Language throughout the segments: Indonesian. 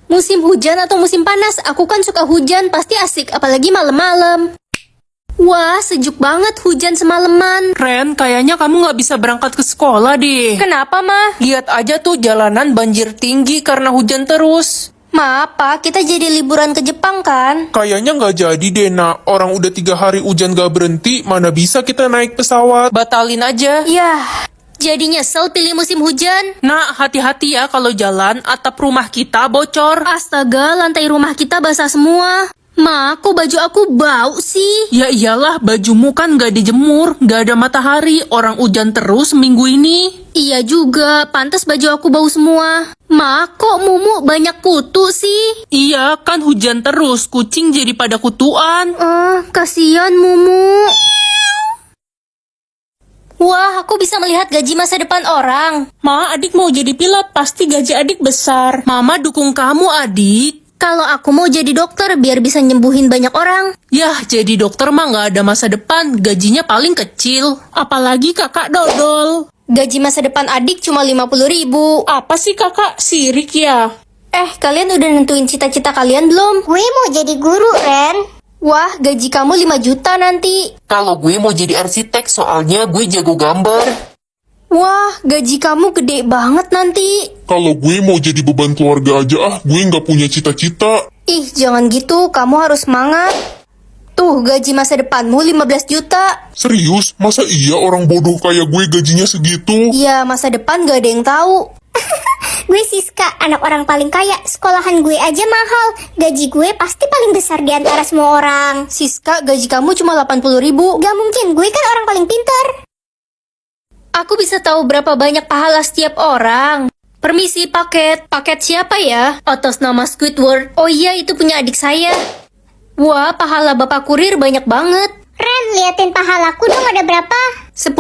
Musim hujan atau musim panas? Aku kan suka hujan, pasti asik, apalagi malam-malam. Wah, sejuk banget hujan semalaman. Ren, kayaknya kamu nggak bisa berangkat ke sekolah deh. Kenapa, Ma? Lihat aja tuh jalanan banjir tinggi karena hujan terus. Ma, apa? Kita jadi liburan ke Jepang kan? Kayaknya nggak jadi deh, Nak. Orang udah 3 hari hujan gak berhenti, mana bisa kita naik pesawat? Batalin aja. Yah, jadi nyesel pilih musim hujan. Nak, hati-hati ya kalau jalan, atap rumah kita bocor. Astaga, lantai rumah kita basah semua. Ma, kok baju aku bau sih? Ya iyalah, bajumu kan gak dijemur, gak ada matahari, orang hujan terus minggu ini. Iya juga, pantas baju aku bau semua. Ma, kok mumu banyak kutu sih? Iya, kan hujan terus, kucing jadi pada kutuan. Kasihan mumu. Wah, aku bisa melihat gaji masa depan orang. Ma, adik mau jadi pilot, pasti gaji adik besar. Mama dukung kamu, adik. Kalau aku mau jadi dokter biar bisa nyembuhin banyak orang. Yah, jadi dokter mah gak ada masa depan, gajinya paling kecil. Apalagi kakak dodol. Gaji masa depan adik cuma 50.000. Apa sih kakak, sirik ya? Kalian udah nentuin cita-cita kalian belum? Gue mau jadi guru, Ren. Wah, gaji kamu 5 juta nanti. Kalau gue mau jadi arsitek, soalnya gue jago gambar. Wah, gaji kamu gede banget nanti. Kalau gue mau jadi beban keluarga aja gue nggak punya cita-cita. Ih, jangan gitu, kamu harus semangat. Tuh, gaji masa depanmu 15 juta. Serius? Masa iya orang bodoh kayak gue gajinya segitu? Ya, masa depan gak ada yang tahu. Gue Siska, anak orang paling kaya. Sekolahan gue aja mahal. Gaji gue pasti paling besar di antara semua orang. Siska, gaji kamu cuma 80.000. Gak mungkin, gue kan orang paling pintar. Aku bisa tahu berapa banyak pahala setiap orang. Permisi, paket. Paket siapa ya? Atas nama Squidward. Oh iya, itu punya adik saya. Wah, pahala bapak kurir banyak banget. Ren, liatin pahalaku dong, ada berapa? 10%.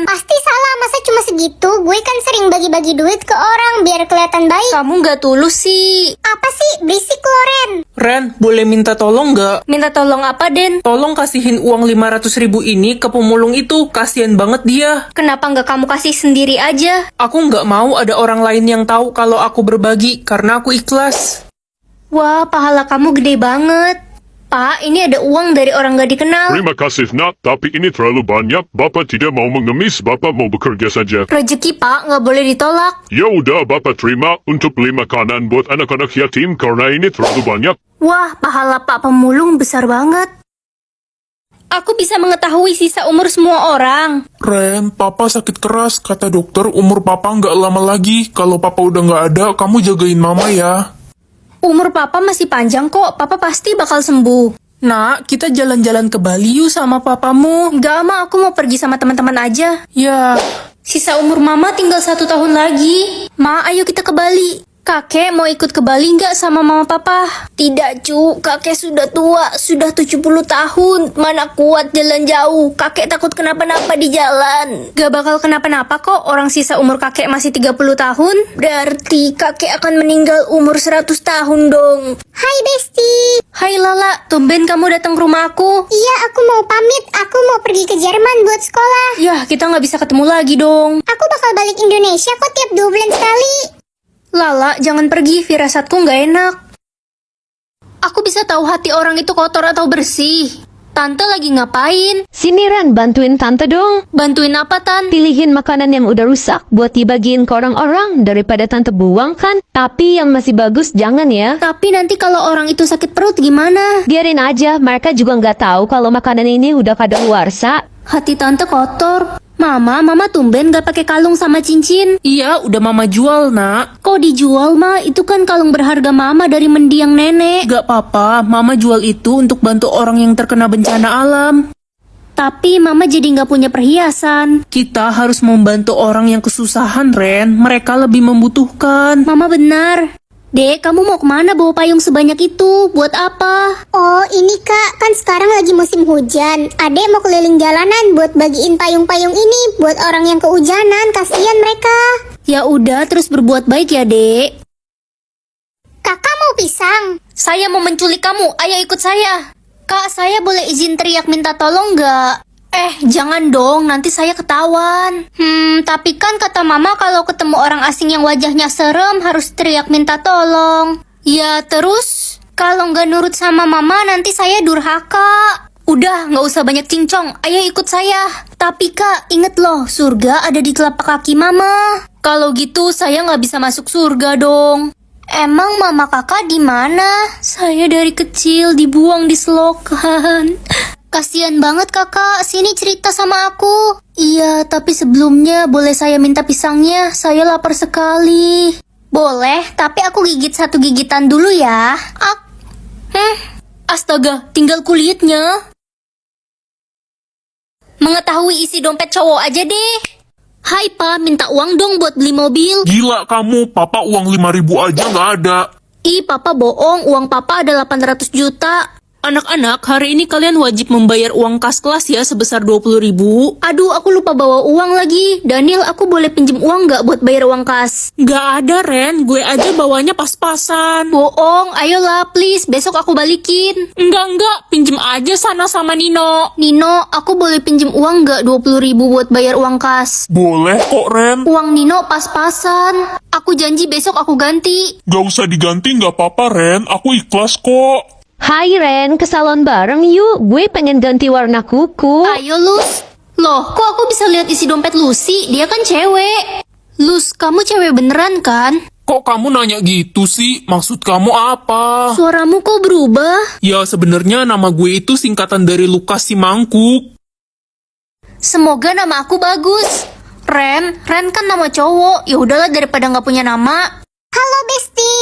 Pasti salah, masa cuma segitu? Gue kan sering bagi-bagi duit ke orang biar kelihatan baik. Kamu gak tulus sih. Apa sih? Berisik lo, Ren. Ren, boleh minta tolong gak? Minta tolong apa, Den? Tolong kasihin uang 500.000 ini ke pemulung itu, kasihan banget dia. Kenapa gak kamu kasih sendiri aja? Aku nggak mau ada orang lain yang tahu kalau aku berbagi, karena aku ikhlas. Wah, pahala kamu gede banget. Pak, ini ada uang dari orang gak dikenal. Terima kasih, Nak, tapi ini terlalu banyak. Bapak tidak mau mengemis, Bapak mau bekerja saja. Rezeki, Pak, gak boleh ditolak. Ya udah, Bapak terima untuk beli makanan buat anak-anak yatim karena ini terlalu banyak. Wah, pahala Pak pemulung besar banget. Aku bisa mengetahui sisa umur semua orang. Ren, papa sakit keras. Kata dokter umur papa nggak lama lagi. Kalau papa udah nggak ada, kamu jagain mama ya. Umur Papa masih panjang kok, Papa pasti bakal sembuh. Nak, kita jalan-jalan ke Bali yuk sama papamu. Enggak, Ma, aku mau pergi sama teman-teman aja. Ya, Sisa umur Mama tinggal 1 tahun lagi. Ma, ayo kita ke Bali. Kakek mau ikut ke Bali nggak sama mama papa? Tidak, Cu. Kakek sudah tua, sudah 70 tahun. Mana kuat jalan jauh. Kakek takut kenapa-napa di jalan. Gak bakal kenapa-napa kok. Orang sisa umur kakek masih 30 tahun. Berarti kakek akan meninggal umur 100 tahun dong. Hai, Besti. Hai Lala, tumben kamu datang ke rumah aku. Iya, aku mau pamit. Aku mau pergi ke Jerman buat sekolah. Yah, kita nggak bisa ketemu lagi dong. Aku bakal balik Indonesia kok tiap 2 bulan sekali. Lala, jangan pergi, firasatku nggak enak. Aku bisa tahu hati orang itu kotor atau bersih. Tante lagi ngapain? Sini Ran, bantuin tante dong. Bantuin apa, Tan? Pilihin makanan yang udah rusak buat dibagiin ke orang-orang daripada tante buang kan. Tapi yang masih bagus jangan ya. Tapi nanti kalau orang itu sakit perut gimana? Biarin aja, mereka juga nggak tahu kalau makanan ini udah kadaluarsa. Hati tante kotor. Mama tumben gak pakai kalung sama cincin. iya udah mama jual, Nak. Kok dijual, Ma? Itu kan kalung berharga Mama dari mendiang nenek. Gak apa-apa, mama jual itu untuk bantu orang yang terkena bencana alam. Tapi Mama jadi gak punya perhiasan. Kita harus membantu orang yang kesusahan, Ren. Mereka lebih membutuhkan. Mama benar. Dek, kamu mau kemana bawa payung sebanyak itu? Buat apa? Oh, ini Kak, kan sekarang lagi musim hujan. Adek mau keliling jalanan buat bagiin payung-payung ini buat orang yang kehujanan. Kasihan mereka. Ya udah, terus berbuat baik ya, Dek. Kakak mau pisang? Saya mau menculik kamu, ayo ikut saya. Kak, saya boleh izin teriak minta tolong nggak? Jangan dong, nanti saya ketahuan. Tapi kan kata Mama kalau ketemu orang asing yang wajahnya serem harus teriak minta tolong. Ya terus, kalau nggak nurut sama mama nanti saya durhaka. Udah, nggak usah banyak cincong, ayo ikut saya. Tapi kak, inget loh, surga ada di telapak kaki mama. Kalau gitu saya nggak bisa masuk surga dong. Emang mama kakak di mana? Saya dari kecil dibuang di selokan. Kasian banget kakak, sini cerita sama aku. Iya, tapi sebelumnya boleh saya minta pisangnya? Saya lapar sekali. Boleh, tapi aku gigit satu gigitan dulu ya. Astaga, tinggal kulitnya. Mengetahui isi dompet cowok aja deh. Hai pa, minta uang dong buat beli mobil. Gila kamu, papa uang 5.000 aja nggak ada. Ih, papa bohong, uang papa ada 800 juta. Anak-anak, hari ini kalian wajib membayar uang kas kelas ya sebesar 20.000. Aduh, aku lupa bawa uang lagi. Daniel, aku boleh pinjem uang nggak buat bayar uang kas? Nggak ada, Ren. Gue aja bawanya pas-pasan. Bohong, ayolah please, besok aku balikin. Enggak. Pinjem aja sana sama Nino. Nino, aku boleh pinjem uang nggak 20.000 buat bayar uang kas? Boleh kok Ren. Uang Nino pas-pasan. Aku janji besok aku ganti. Gak usah diganti nggak apa-apa Ren, aku ikhlas kok. Hai Ren, ke salon bareng yuk. Gue pengen ganti warna kuku. Ayo Lus. Loh, kok aku bisa lihat isi dompet Lucy? Dia kan cewek. Lus, kamu cewek beneran kan? Kok kamu nanya gitu sih? Maksud kamu apa? Suaramu kok berubah? Ya sebenarnya nama gue itu singkatan dari Lukas si Mangkuk. Semoga nama aku bagus. Ren kan nama cowok. Ya udahlah daripada nggak punya nama. Halo Besti.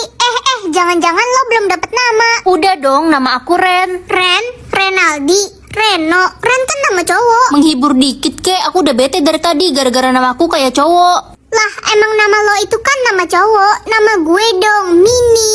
Jangan-jangan lo belum dapet nama. Udah dong, nama aku Ren. Ren, Renaldi, Reno. Ren kan nama cowok. Menghibur dikit kek, aku udah bete dari tadi gara-gara nama aku kayak cowok. Lah, emang nama lo itu kan nama cowok. Nama gue dong, Mini.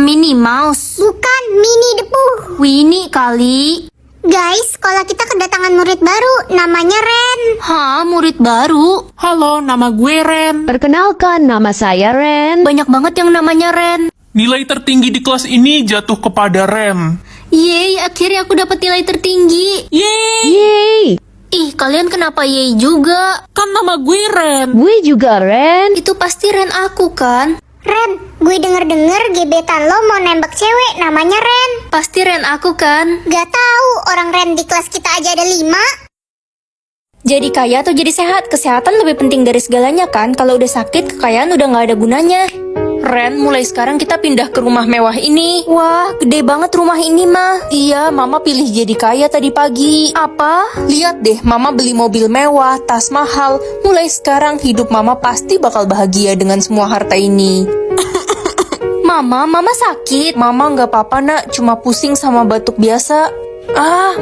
Minnie Mouse. Bukan Mini Depu. Winnie kali. Guys, sekolah kita kedatangan murid baru. Namanya Ren. Hah, murid baru? Halo, nama gue Ren. Perkenalkan, nama saya Ren. Banyak banget yang namanya Ren. Nilai tertinggi di kelas ini jatuh kepada Ren. Yeay, akhirnya aku dapat nilai tertinggi. Yeay, Yeay, Ih, kalian kenapa yeay juga? kan nama gue Ren. gue juga Ren. Itu pasti Ren aku kan? Ren, gue denger-denger gebetan lo mau nembak cewek namanya Ren. Pasti Ren aku kan? Gak tahu, orang Ren di kelas kita aja ada 5. Jadi kaya atau jadi sehat? Kesehatan lebih penting dari segalanya kan? Kalau udah sakit, kekayaan udah nggak ada gunanya. Ren, mulai sekarang kita pindah ke rumah mewah ini. Wah, gede banget rumah ini mah. Iya, Mama pilih jadi kaya tadi pagi. Apa? Lihat deh, Mama beli mobil mewah, tas mahal. Mulai sekarang hidup Mama pasti bakal bahagia dengan semua harta ini. Mama sakit. Mama nggak apa-apa nak, cuma pusing sama batuk biasa.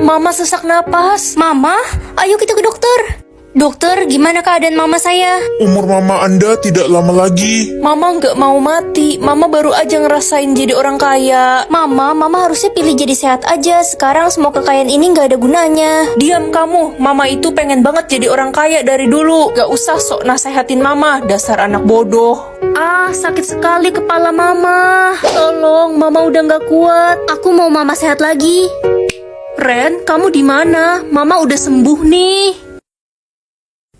Mama sesak napas. Mama, ayo kita ke dokter. Dokter, gimana keadaan mama saya? Umur mama Anda tidak lama lagi. Mama nggak mau mati. Mama baru aja ngerasain jadi orang kaya. Mama harusnya pilih jadi sehat aja. Sekarang semua kekayaan ini nggak ada gunanya. Diam kamu, Mama itu pengen banget jadi orang kaya dari dulu. Gak usah sok nasehatin Mama, dasar anak bodoh. Sakit sekali kepala mama. Tolong, mama udah nggak kuat. Aku mau mama sehat lagi. Ren, kamu di mana? Mama udah sembuh nih.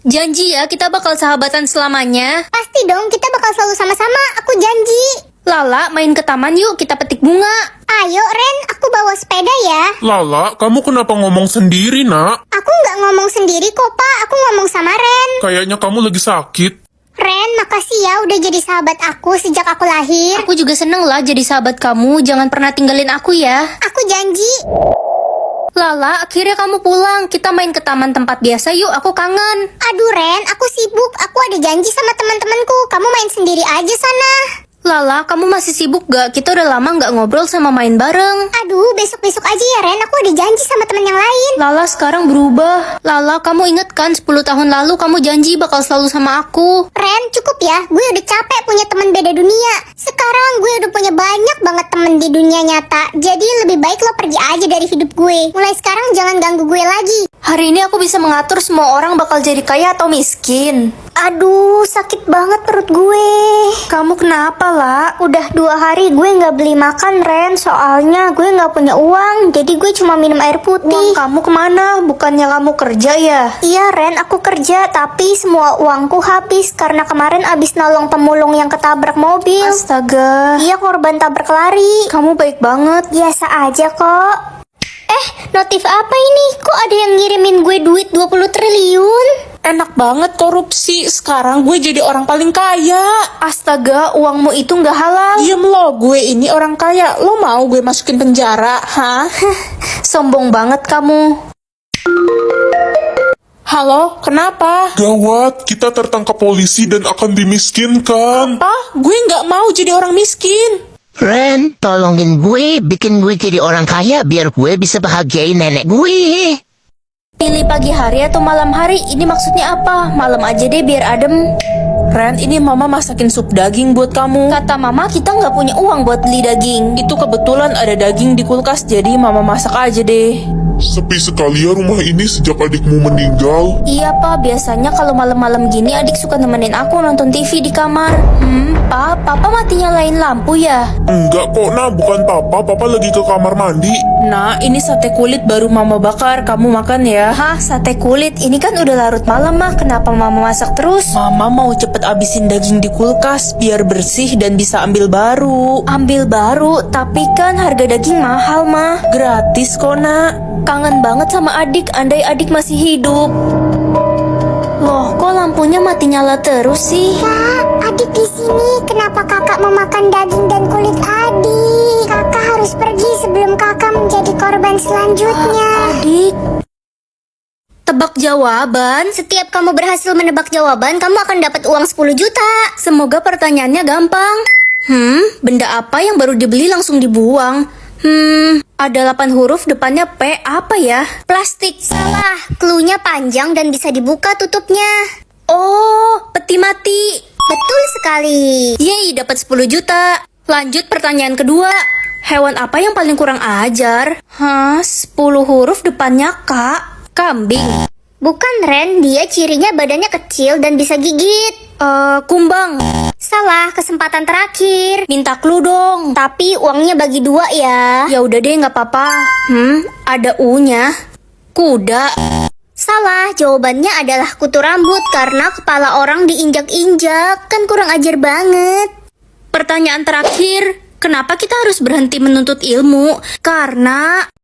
Janji ya, kita bakal sahabatan selamanya. Pasti dong, kita bakal selalu sama-sama. Aku janji. Lala, main ke taman yuk, kita petik bunga. Ayo Ren, aku bawa sepeda ya. Lala, kamu kenapa ngomong sendiri nak? Aku nggak ngomong sendiri kok Pak, aku ngomong sama Ren. Kayaknya kamu lagi sakit. Ren, makasih ya udah jadi sahabat aku sejak aku lahir. Aku juga seneng lah jadi sahabat kamu. Jangan pernah tinggalin aku ya. Aku janji. Lala, akhirnya kamu pulang. Kita main ke taman tempat biasa yuk, aku kangen. Aduh Ren, aku sibuk. Aku ada janji sama teman-temanku. Kamu main sendiri aja sana. Lala, kamu masih sibuk gak? Kita udah lama gak ngobrol sama main bareng. Aduh, besok-besok aja ya Ren. Aku ada janji sama teman yang lain. Lala sekarang berubah. Lala, kamu inget kan 10 tahun lalu kamu janji bakal selalu sama aku. Ren, cukup ya. Gue udah capek punya teman beda dunia. Sekarang gue udah punya banyak banget temen di dunia nyata. Jadi lebih baik lo pergi aja dari hidup gue. Mulai sekarang jangan ganggu gue lagi. Hari ini aku bisa mengatur semua orang bakal jadi kaya atau miskin. Aduh, sakit banget perut gue. Kamu kenapa, La? Udah 2 hari gue nggak beli makan, Ren. Soalnya gue nggak punya uang, jadi gue cuma minum air putih. Uang kamu kemana? Bukannya kamu kerja ya? Iya, Ren, aku kerja, tapi semua uangku habis karena kemarin abis nolong pemulung yang ketabrak mobil. Astaga. Iya, korban tabrak lari. Kamu baik banget. Biasa aja kok. Notif apa ini? Kok ada yang ngirimin gue duit 20 triliun? Enak banget korupsi, sekarang gue jadi orang paling kaya. Astaga, uangmu itu nggak halal. Diem lo, gue ini orang kaya. Lo mau gue masukin penjara, hah? Sombong banget kamu. Halo, kenapa? Gawat, kita tertangkap polisi dan akan dimiskinkan. Apa? Gue nggak mau jadi orang miskin. Ren, tolongin gue, bikin gue jadi orang kaya biar gue bisa bahagiain nenek gue. Pilih pagi hari atau malam hari? Ini maksudnya apa? Malam aja deh biar adem. Ren, ini mama masakin sup daging buat kamu. Kata mama kita nggak punya uang buat beli daging. Itu kebetulan ada daging di kulkas, jadi mama masak aja deh. Sepi sekali ya rumah ini sejak adikmu meninggal. Iya pak, biasanya kalau malam-malam gini adik suka nemenin aku nonton TV di kamar. Pak, papa mati nyalain lampu ya? Enggak kok, nah bukan papa, papa lagi ke kamar mandi. Nah, ini sate kulit baru mama bakar, kamu makan ya. Hah, sate kulit? Ini kan udah larut malam mah, kenapa mama masak terus? Mama mau cepet abisin daging di kulkas biar bersih dan bisa ambil baru. Ambil baru, tapi kan harga daging mahal mah. Gratis kok nak. Kangen banget sama adik, andai adik masih hidup. Loh, kok lampunya mati nyala terus sih? Kak, adik di sini. Kenapa kakak memakan daging dan kulit adik? Kakak harus pergi sebelum kakak menjadi korban selanjutnya. Adik. Tebak jawaban. Setiap kamu berhasil menebak jawaban, kamu akan dapat uang 10 juta. Semoga pertanyaannya gampang. Benda apa yang baru dibeli langsung dibuang? Ada 8 huruf depannya P, apa ya? Plastik. Salah. Cluenya panjang dan bisa dibuka tutupnya. Oh, peti mati. Betul sekali. Yeay, dapat 10 juta. Lanjut pertanyaan kedua. Hewan apa yang paling kurang ajar? 10 huruf depannya K. Kambing. Bukan, Ren. Dia cirinya badannya kecil dan bisa gigit. Kumbang. Salah, kesempatan terakhir. Minta clue dong. Tapi uangnya bagi 2 ya. Ya udah deh, nggak apa-apa. Ada U-nya. Kuda. Salah, jawabannya adalah kutu rambut karena kepala orang diinjak-injak. Kan kurang ajar banget. Pertanyaan terakhir. Kenapa kita harus berhenti menuntut ilmu? Karena